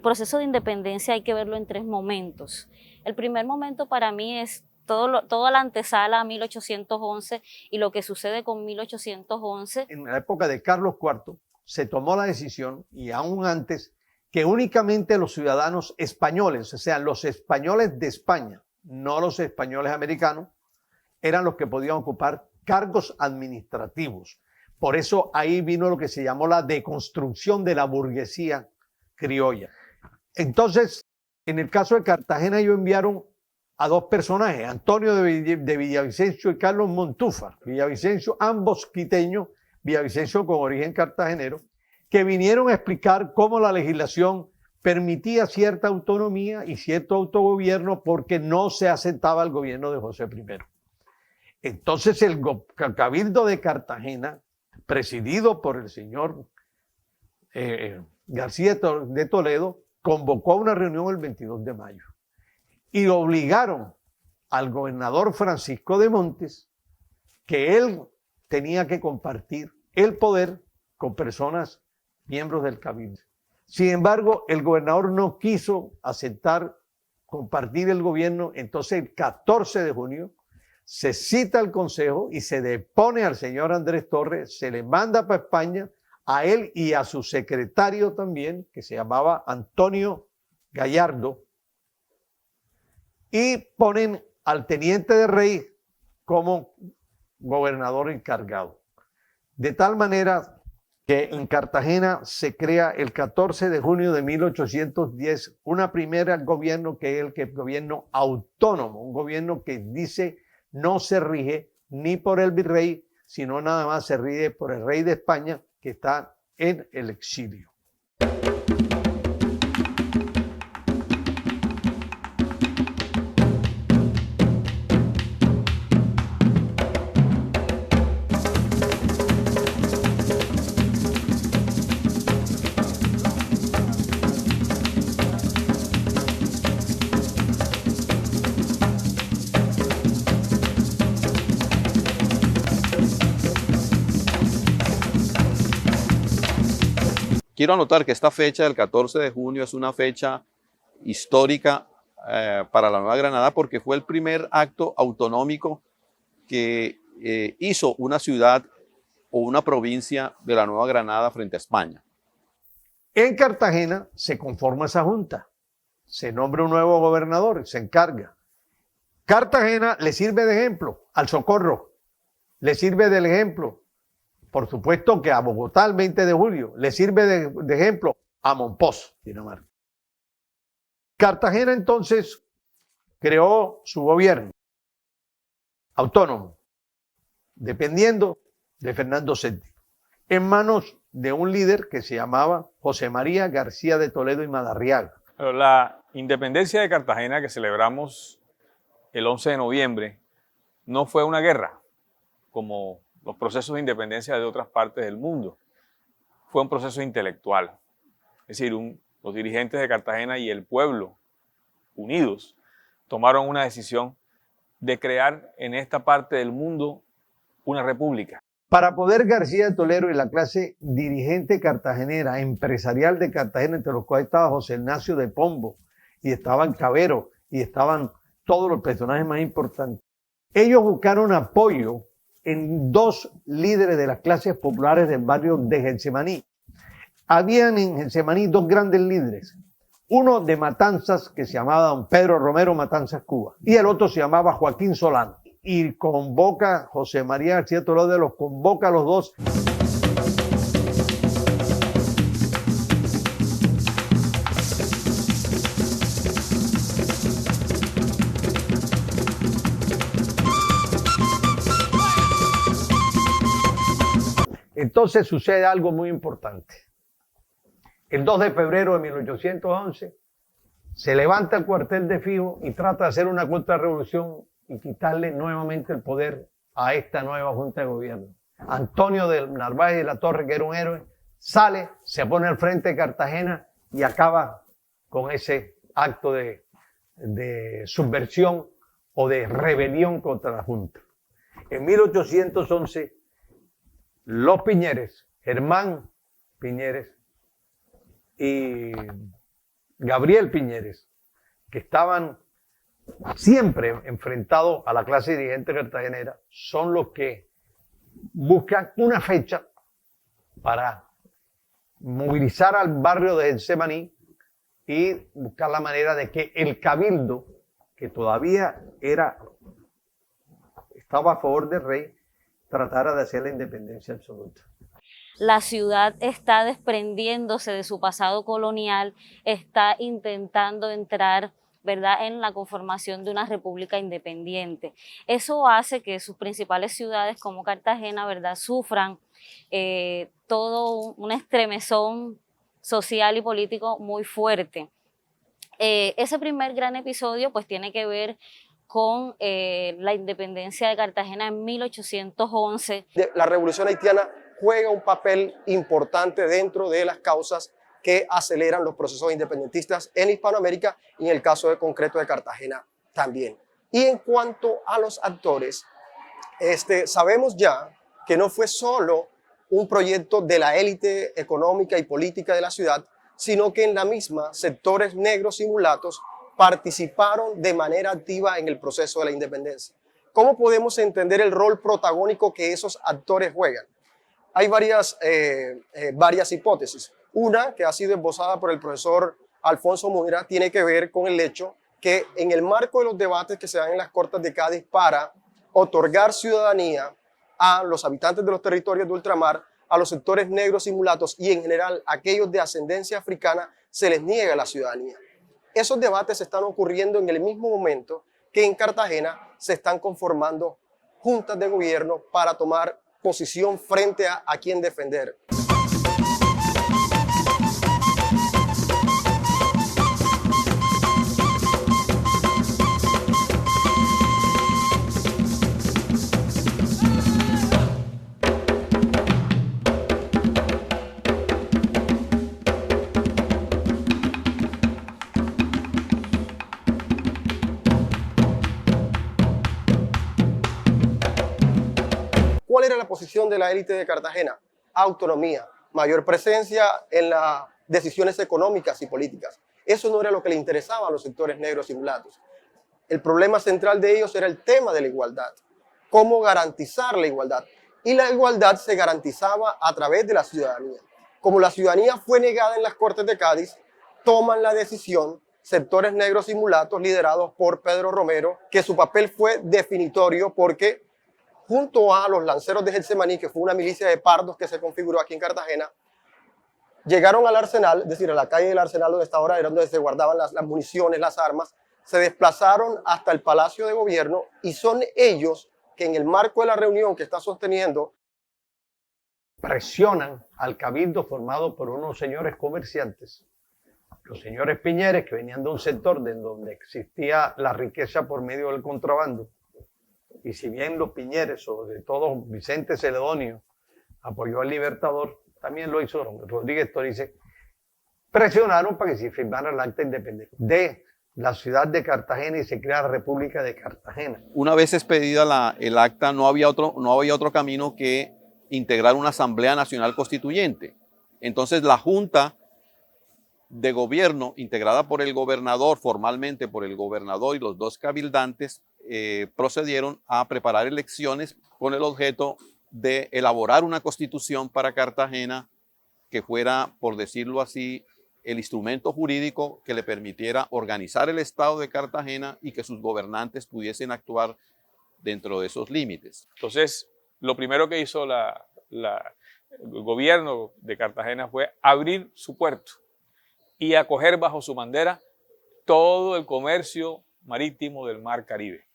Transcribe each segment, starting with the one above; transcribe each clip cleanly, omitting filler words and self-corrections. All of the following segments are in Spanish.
proceso de independencia hay que verlo en tres momentos. El primer momento para mí es toda la antesala a 1811 y lo que sucede con 1811. En la época de Carlos IV se tomó la decisión, y aún antes, que únicamente los ciudadanos españoles, o sea, los españoles de España, no los españoles americanos, eran los que podían ocupar cargos administrativos. Por eso ahí vino lo que se llamó la deconstrucción de la burguesía criolla. Entonces, en el caso de Cartagena, ellos enviaron a dos personajes, Antonio de Villavicencio y Carlos Montúfar. Villavicencio, ambos quiteños, Villavicencio con origen cartagenero, que vinieron a explicar cómo la legislación permitía cierta autonomía y cierto autogobierno porque no se aceptaba el gobierno de José I. Entonces el Cabildo de Cartagena, presidido por el señor García de Toledo, convocó una reunión el 22 de mayo y obligaron al gobernador Francisco de Montes que él tenía que compartir el poder con personas miembros del Cabildo. Sin embargo, el gobernador no quiso aceptar compartir el gobierno. Entonces el 14 de junio se cita al Consejo y se depone al señor Andrés Torres, se le manda para España a él y a su secretario también, que se llamaba Antonio Gallardo, y ponen al teniente de rey como gobernador encargado. De tal manera que en Cartagena se crea el 14 de junio de 1810 una primera gobierno que es el gobierno autónomo, un gobierno que dice no se rige ni por el virrey, sino nada más se rige por el rey de España que está en el exilio. Quiero anotar que esta fecha del 14 de junio es una fecha histórica para la Nueva Granada porque fue el primer acto autonómico que hizo una ciudad o una provincia de la Nueva Granada frente a España. En Cartagena se conforma esa junta, se nombra un nuevo gobernador, se encarga. Cartagena le sirve de ejemplo al Socorro, le sirve del ejemplo, por supuesto que a Bogotá el 20 de julio, le sirve de ejemplo a Monpós, Dinamarca. Cartagena entonces creó su gobierno autónomo, dependiendo de Fernando VII, en manos de un líder que se llamaba José María García de Toledo y Madariaga. La independencia de Cartagena que celebramos el 11 de noviembre no fue una guerra, como los procesos de independencia de otras partes del mundo. Fue un proceso intelectual. Es decir, los dirigentes de Cartagena y el pueblo, unidos, tomaron una decisión de crear en esta parte del mundo una república. Para poder García de Toledo y la clase dirigente cartagenera, empresarial de Cartagena, entre los cuales estaba José Ignacio de Pombo, y estaban Cabero, y estaban todos los personajes más importantes, ellos buscaron apoyo en dos líderes de las clases populares del barrio de Getsemaní. Habían en Getsemaní dos grandes líderes, uno de Matanzas que se llamaba don Pedro Romero Matanzas Cuba y el otro se llamaba Joaquín Solano. Y convoca José María García Toledo, los convoca a los dos. Entonces sucede algo muy importante. El 2 de febrero de 1811 se levanta el cuartel de Fijo y trata de hacer una contrarrevolución y quitarle nuevamente el poder a esta nueva junta de gobierno. Antonio de Narváez de la Torre, que era un héroe, sale, se pone al frente de Cartagena y acaba con ese acto de subversión o de rebelión contra la junta. En 1811, los Piñeres, Germán Piñeres y Gabriel Piñeres, que estaban siempre enfrentados a la clase dirigente cartagenera, son los que buscan una fecha para movilizar al barrio de Getsemaní y buscar la manera de que el cabildo, que todavía estaba a favor del rey, tratara de hacer la independencia absoluta. La ciudad está desprendiéndose de su pasado colonial, está intentando entrar, ¿verdad?, en la conformación de una república independiente. Eso hace que sus principales ciudades como Cartagena, ¿verdad?, sufran todo un estremezón social y político muy fuerte. Ese primer gran episodio pues tiene que ver con la independencia de Cartagena en 1811. La revolución haitiana juega un papel importante dentro de las causas que aceleran los procesos independentistas en Hispanoamérica y en el caso de concreto de Cartagena también. Y en cuanto a los actores, sabemos ya que no fue solo un proyecto de la élite económica y política de la ciudad, sino que en la misma sectores negros y mulatos participaron de manera activa en el proceso de la independencia. ¿Cómo podemos entender el rol protagónico que esos actores juegan? Hay varias hipótesis. Una, que ha sido esbozada por el profesor Alfonso Muira, tiene que ver con el hecho que en el marco de los debates que se dan en las Cortes de Cádiz para otorgar ciudadanía a los habitantes de los territorios de ultramar, a los sectores negros y mulatos y en general aquellos de ascendencia africana, se les niega la ciudadanía. Esos debates están ocurriendo en el mismo momento que en Cartagena se están conformando juntas de gobierno para tomar posición frente a quién defender. ¿Cuál era la posición de la élite de Cartagena? Autonomía, mayor presencia en las decisiones económicas y políticas. Eso no era lo que le interesaba a los sectores negros y mulatos. El problema central de ellos era el tema de la igualdad. ¿Cómo garantizar la igualdad? Y la igualdad se garantizaba a través de la ciudadanía. Como la ciudadanía fue negada en las Cortes de Cádiz, toman la decisión sectores negros y mulatos liderados por Pedro Romero, que su papel fue definitorio porque junto a los lanceros de Getsemaní, que fue una milicia de pardos que se configuró aquí en Cartagena, llegaron al arsenal, es decir, a la calle del arsenal donde está ahora, era donde se guardaban las municiones, las armas, se desplazaron hasta el Palacio de Gobierno y son ellos que en el marco de la reunión que está sosteniendo presionan al cabildo formado por unos señores comerciantes, los señores Piñeres, que venían de un sector de donde existía la riqueza por medio del contrabando. Y si bien los Piñeres, sobre todo Vicente Celedonio, apoyó al Libertador, también lo hizo Rodríguez Torice, presionaron para que se firmara el acta de independencia de la ciudad de Cartagena y se crea la República de Cartagena. Una vez expedida el acta, no había otro camino que integrar una Asamblea Nacional Constituyente. Entonces la Junta de Gobierno, integrada por el gobernador, formalmente por el gobernador y los dos cabildantes, procedieron a preparar elecciones con el objeto de elaborar una constitución para Cartagena que fuera, por decirlo así, el instrumento jurídico que le permitiera organizar el Estado de Cartagena y que sus gobernantes pudiesen actuar dentro de esos límites. Entonces, lo primero que hizo el gobierno de Cartagena fue abrir su puerto y acoger bajo su bandera todo el comercio marítimo del Mar Caribe.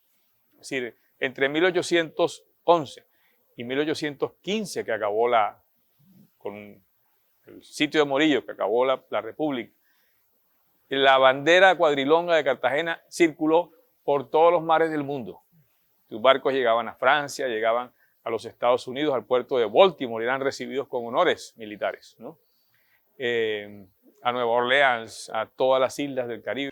Es decir, entre 1811 y 1815, que acabó con el sitio de Morillo, que acabó la República, la bandera cuadrilonga de Cartagena circuló por todos los mares del mundo. Sus barcos llegaban a Francia, llegaban a los Estados Unidos, al puerto de Baltimore, eran recibidos con honores militares, ¿no? A Nueva Orleans, a todas las islas del Caribe.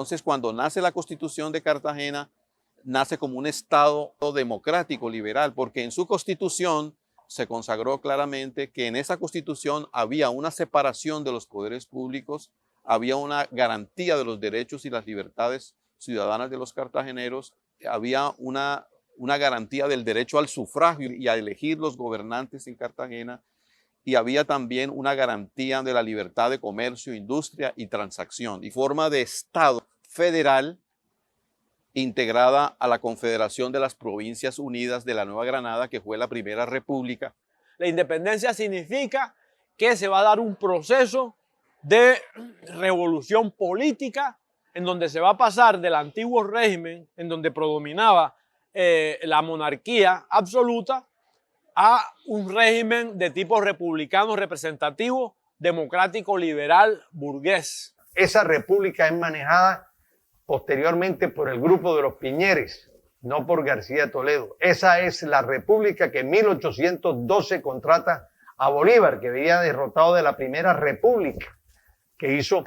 Entonces, cuando nace la Constitución de Cartagena, nace como un Estado democrático, liberal, porque en su Constitución se consagró claramente que en esa Constitución había una separación de los poderes públicos, había una garantía de los derechos y las libertades ciudadanas de los cartageneros, había una garantía del derecho al sufragio y a elegir los gobernantes en Cartagena, y había también una garantía de la libertad de comercio, industria y transacción, y forma de Estado federal integrada a la Confederación de las Provincias Unidas de la Nueva Granada, que fue la primera república. La independencia significa que se va a dar un proceso de revolución política en donde se va a pasar del antiguo régimen, en donde predominaba la monarquía absoluta, a un régimen de tipo republicano representativo, democrático, liberal, burgués. Esa república es manejada posteriormente por el grupo de los Piñeres, no por García Toledo. Esa es la república que en 1812 contrata a Bolívar, que había derrotado de la primera república que hizo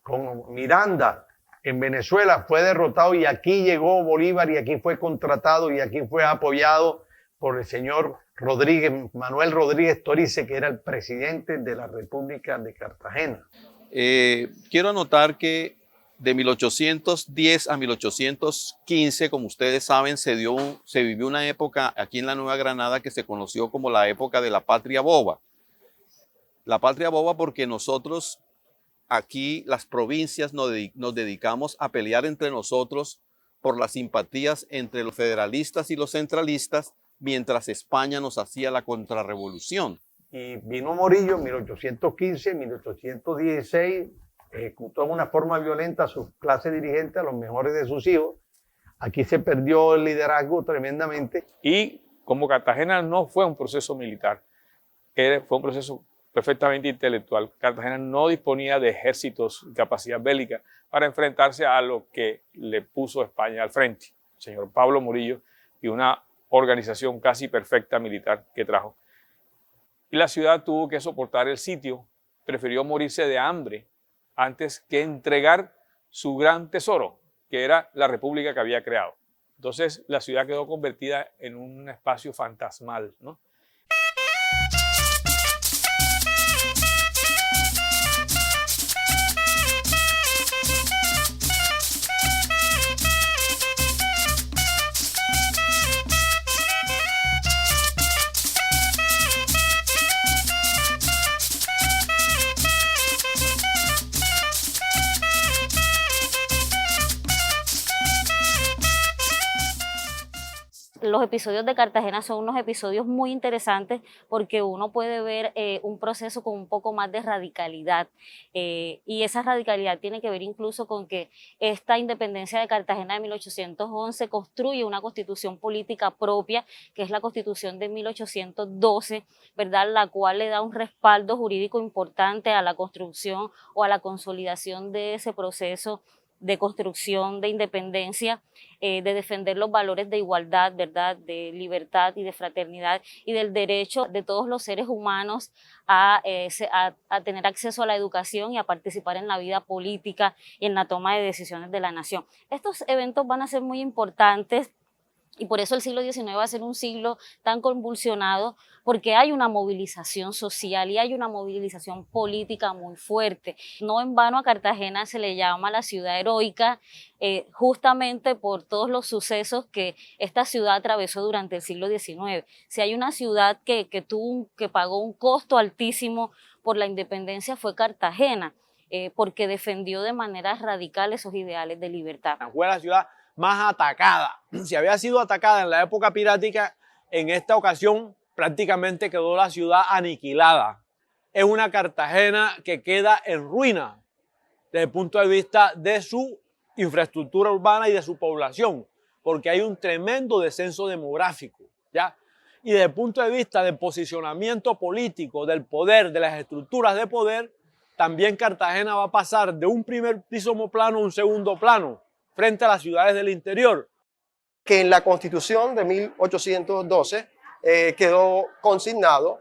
con Miranda en Venezuela. Fue derrotado y aquí llegó Bolívar y aquí fue contratado y aquí fue apoyado por el señor Manuel Rodríguez Torice, que era el presidente de la República de Cartagena. Quiero anotar que de 1810 a 1815, como ustedes saben, se vivió una época aquí en la Nueva Granada que se conoció como la época de la Patria Boba. La Patria Boba porque nosotros aquí, las provincias, nos dedicamos a pelear entre nosotros por las simpatías entre los federalistas y los centralistas, mientras España nos hacía la contrarrevolución. Y vino Morillo en 1815, 1816, ejecutó de una forma violenta a sus clases dirigentes, a los mejores de sus hijos. Aquí se perdió el liderazgo tremendamente. Y como Cartagena no fue un proceso militar, fue un proceso perfectamente intelectual. Cartagena no disponía de ejércitos y capacidad bélica para enfrentarse a lo que le puso España al frente, el señor Pablo Morillo, y una organización casi perfecta militar que trajo. Y la ciudad tuvo que soportar el sitio, prefirió morirse de hambre antes que entregar su gran tesoro, que era la república que había creado. Entonces la ciudad quedó convertida en un espacio fantasmal, ¿no? Los episodios de Cartagena son unos episodios muy interesantes porque uno puede ver un proceso con un poco más de radicalidad y esa radicalidad tiene que ver incluso con que esta independencia de Cartagena de 1811 construye una constitución política propia, que es la Constitución de 1812, ¿verdad? La cual le da un respaldo jurídico importante a la construcción o a la consolidación de ese proceso de construcción de independencia, de defender los valores de igualdad, ¿verdad?, de libertad y de fraternidad y del derecho de todos los seres humanos a tener acceso a la educación y a participar en la vida política y en la toma de decisiones de la nación. Estos eventos van a ser muy importantes y por eso el siglo XIX va a ser un siglo tan convulsionado, porque hay una movilización social y hay una movilización política muy fuerte. No en vano a Cartagena se le llama la ciudad heroica, justamente por todos los sucesos que esta ciudad atravesó durante el siglo XIX. Si hay una ciudad que pagó un costo altísimo por la independencia fue Cartagena, porque defendió de manera radical esos ideales de libertad. Fue la ciudad más atacada. Si había sido atacada en la época pirática, en esta ocasión prácticamente quedó la ciudad aniquilada. Es una Cartagena que queda en ruina desde el punto de vista de su infraestructura urbana y de su población, porque hay un tremendo descenso demográfico, ¿ya? Y desde el punto de vista del posicionamiento político, del poder, de las estructuras de poder, también Cartagena va a pasar de un primer plano a un segundo plano frente a las ciudades del interior. Que en la Constitución de 1812 quedó consignado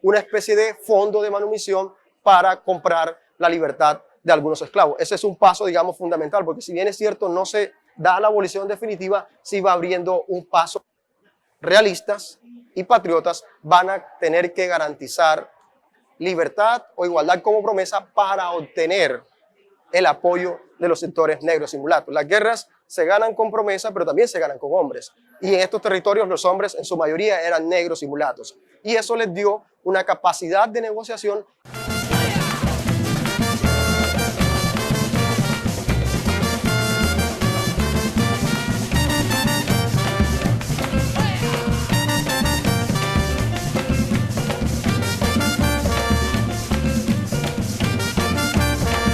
una especie de fondo de manumisión para comprar la libertad de algunos esclavos. Ese es un paso, digamos, fundamental, porque si bien es cierto, no se da la abolición definitiva, sí va abriendo un paso. Realistas y patriotas van a tener que garantizar libertad o igualdad como promesa para obtener el apoyo de los sectores negros y mulatos. Las guerras se ganan con promesa, pero también se ganan con hombres. Y en estos territorios los hombres en su mayoría eran negros y mulatos. Y eso les dio una capacidad de negociación.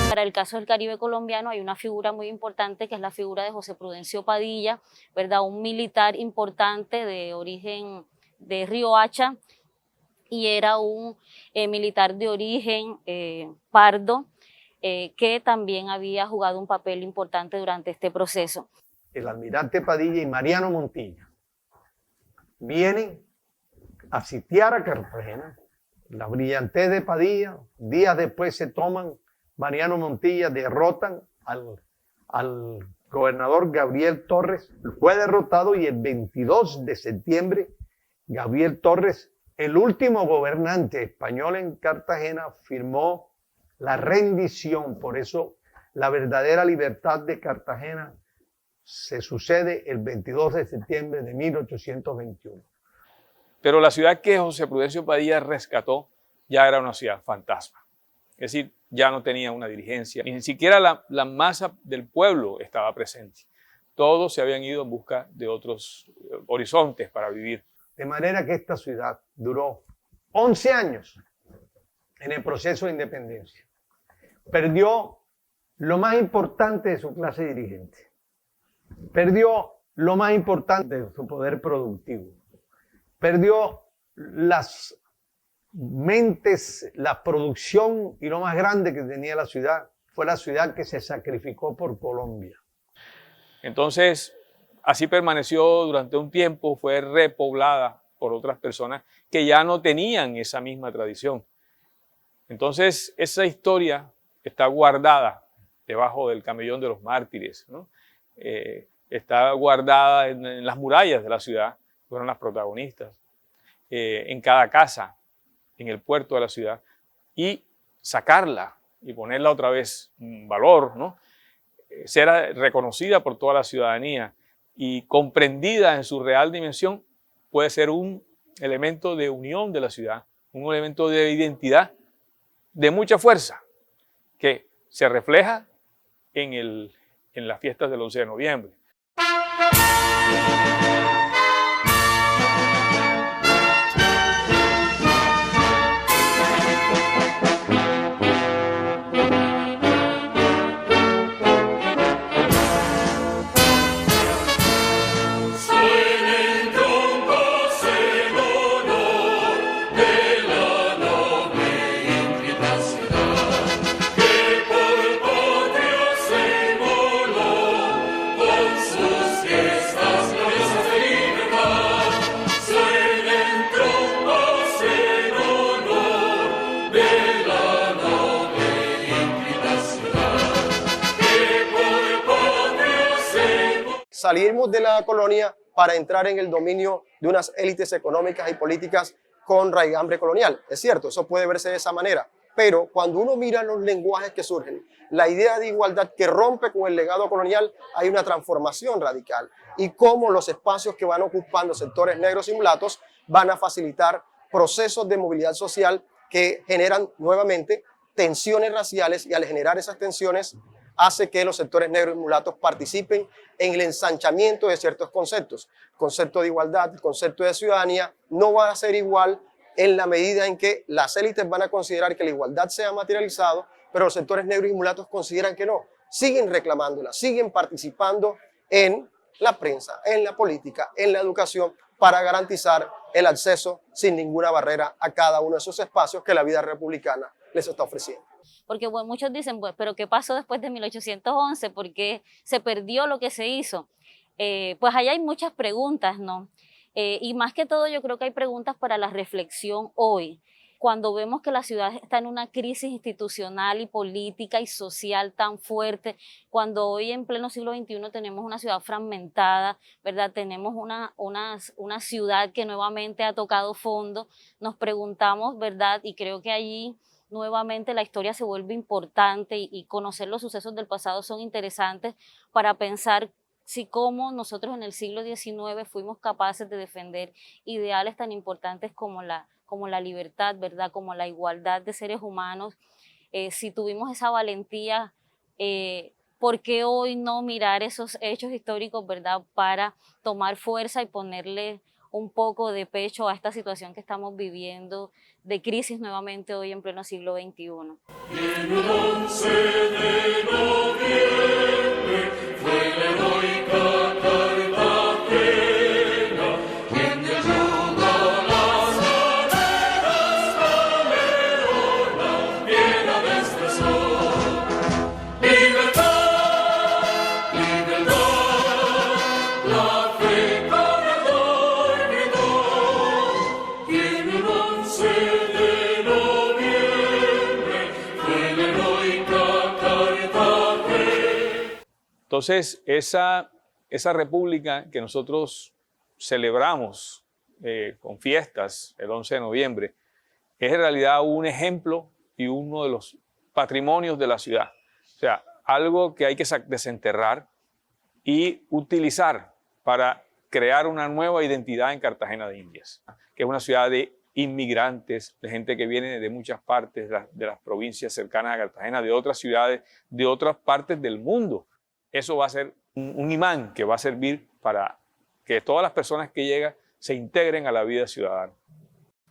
Para el caso del Caribe colombiano hay una figura muy importante que es la figura de José Prudencio Padilla, ¿verdad? Un militar importante de origen de Riohacha y era un militar de origen pardo que también había jugado un papel importante durante este proceso. El almirante Padilla y Mariano Montilla vienen a sitiar a Cartagena. La brillantez de Padilla, días después se toman Mariano Montilla, derrotan al gobernador Gabriel Torres, fue derrotado y el 22 de septiembre Gabriel Torres, el último gobernante español en Cartagena, firmó la rendición. Por eso la verdadera libertad de Cartagena se sucede el 22 de septiembre de 1821. Pero la ciudad que José Prudencio Padilla rescató ya era una ciudad fantasma. Es decir, ya no tenía una dirigencia, ni siquiera la masa del pueblo estaba presente. Todos se habían ido en busca de otros horizontes para vivir. De manera que esta ciudad duró 11 años en el proceso de independencia. Perdió lo más importante de su clase dirigente. Perdió lo más importante de su poder productivo. Perdió las mentes, la producción, y lo más grande que tenía la ciudad fue la ciudad que se sacrificó por Colombia. Entonces, así permaneció durante un tiempo, fue repoblada por otras personas que ya no tenían esa misma tradición. Entonces, esa historia está guardada debajo del camellón de los mártires, ¿no? Está guardada en las murallas de la ciudad, fueron las protagonistas, en cada casa, en el puerto de la ciudad, y sacarla y ponerla otra vez en valor, ¿no? Ser reconocida por toda la ciudadanía y comprendida en su real dimensión, puede ser un elemento de unión de la ciudad, un elemento de identidad de mucha fuerza, que se refleja en las fiestas del 11 de noviembre. Salimos de la colonia para entrar en el dominio de unas élites económicas y políticas con raigambre colonial. Es cierto, eso puede verse de esa manera, pero cuando uno mira los lenguajes que surgen, la idea de igualdad que rompe con el legado colonial, hay una transformación radical. Y cómo los espacios que van ocupando sectores negros y mulatos van a facilitar procesos de movilidad social que generan nuevamente tensiones raciales, y al generar esas tensiones hace que los sectores negros y mulatos participen en el ensanchamiento de ciertos conceptos. El concepto de igualdad, el concepto de ciudadanía no va a ser igual en la medida en que las élites van a considerar que la igualdad se ha materializado, pero los sectores negros y mulatos consideran que no. Siguen reclamándola, siguen participando en la prensa, en la política, en la educación, para garantizar el acceso sin ninguna barrera a cada uno de esos espacios que la vida republicana les está ofreciendo. Porque bueno, muchos dicen, pues, pero ¿qué pasó después de 1811? ¿Por qué se perdió lo que se hizo? Pues allá hay muchas preguntas, ¿no? Y más que todo yo creo que hay preguntas para la reflexión hoy. cuando vemos que la ciudad está en una crisis institucional y política y social tan fuerte, cuando hoy en pleno siglo XXI tenemos una ciudad fragmentada, ¿verdad? Tenemos una ciudad que nuevamente ha tocado fondo, nos preguntamos, ¿verdad? Y creo que allí nuevamente la historia se vuelve importante y conocer los sucesos del pasado son interesantes para pensar si cómo nosotros en el siglo XIX fuimos capaces de defender ideales tan importantes como la libertad, ¿verdad? Como la igualdad de seres humanos. Si tuvimos esa valentía, ¿por qué hoy no mirar esos hechos históricos, ¿verdad? Para tomar fuerza y ponerle un poco de pecho a esta situación que estamos viviendo de crisis nuevamente hoy en pleno siglo XXI. Entonces, esa república que nosotros celebramos con fiestas el 11 de noviembre es en realidad un ejemplo y uno de los patrimonios de la ciudad. O sea, algo que hay que desenterrar y utilizar para crear una nueva identidad en Cartagena de Indias, que es una ciudad de inmigrantes, de gente que viene de muchas partes de las provincias cercanas a Cartagena, de otras ciudades, de otras partes del mundo. Eso va a ser un imán que va a servir para que todas las personas que llegan se integren a la vida ciudadana.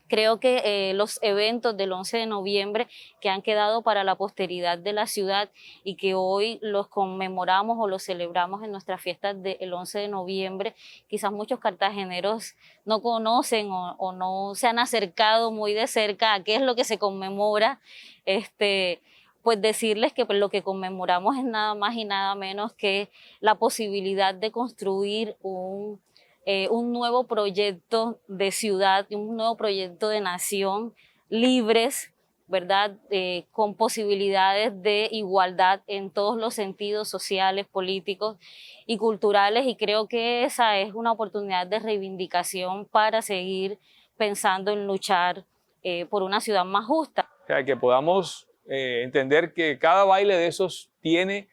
Creo que los eventos del 11 de noviembre que han quedado para la posteridad de la ciudad y que hoy los conmemoramos o los celebramos en nuestras fiestas del 11 de noviembre, quizás muchos cartageneros no conocen o no se han acercado muy de cerca a qué es lo que se conmemora, pues decirles que lo que conmemoramos es nada más y nada menos que la posibilidad de construir un nuevo proyecto de ciudad, un nuevo proyecto de nación, libres, ¿verdad? Con posibilidades de igualdad en todos los sentidos sociales, políticos y culturales, y creo que esa es una oportunidad de reivindicación para seguir pensando en luchar por una ciudad más justa. O sea, que podamos entender que cada baile de esos tiene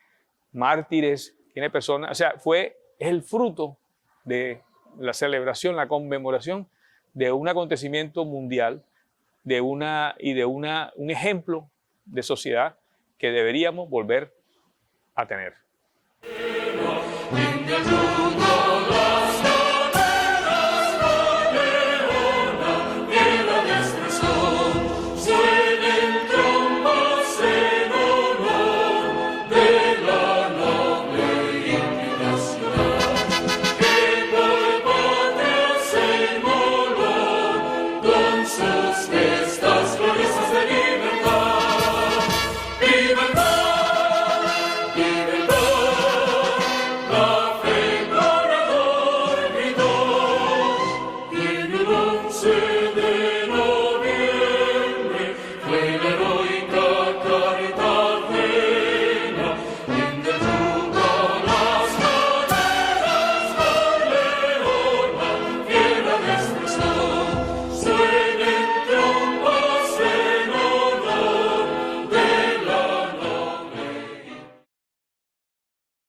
mártires, tiene personas, o sea, es el fruto de la celebración, la conmemoración de un acontecimiento mundial, un ejemplo de sociedad que deberíamos volver a tener. Sus